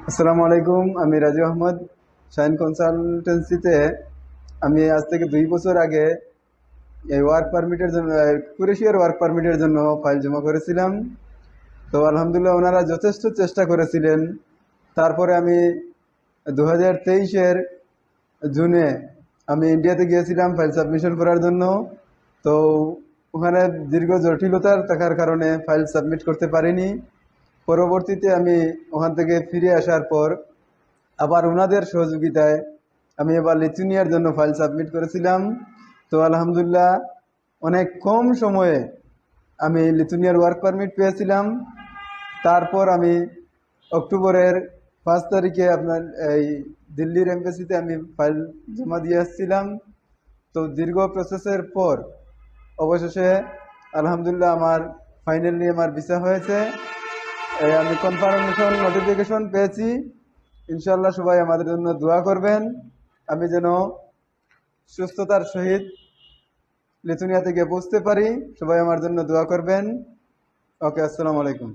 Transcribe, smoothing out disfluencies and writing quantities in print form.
আসসালামু আলাইকুম। আমি রাজু আহমদ, শাইন কনসালটেন্সিতে। আমি আজ থেকে 2 বছর আগে এই ওয়ার্ক পারমিটের জন্য, কুরেশিয়ার ওয়ার্ক পারমিটের জন্য ফাইল জমা করেছিলাম। তো আলহামদুলিল্লাহ ওনারা যথেষ্ট চেষ্টা করেছিলেন। তারপরে আমি 2023-এর জুনে আমি ইন্ডিয়াতে গিয়েছিলাম ফাইল সাবমিশন করার জন্য। তো ওখানে দীর্ঘ জটিলতার থাকার কারণে ফাইল সাবমিট করতে পারিনি। পরবর্তীতে আমি ওখান থেকে ফিরে আসার পর আবার ওনাদের সহযোগিতায় আমি এবার লিথুনিয়ার জন্য ফাইল সাবমিট করেছিলাম। তো আলহামদুলিল্লাহ অনেক কম সময়ে আমি লিথুনিয়ার ওয়ার্ক পারমিট পেয়েছিলাম। তারপর আমি অক্টোবরের 5 তারিখে আপনার এই দিল্লির এমবেসিতে আমি ফাইল জমা দিয়ে আসছিলাম। তো দীর্ঘ প্রসেসের পর অবশেষে আলহামদুলিল্লাহ ফাইনালি আমার ভিসা হয়েছে। আমি কনফার্মেশন নোটিফিকেশন পেয়েছি। ইনশাল্লাহ সবাই আমাদের জন্য দোয়া করবেন, আমি যেন সুস্থতার সহিত লিথুনিয়া থেকে পৌঁছতে পারি। সবাই আমার জন্য দোয়া করবেন। ওকে, আসসালামু আলাইকুম।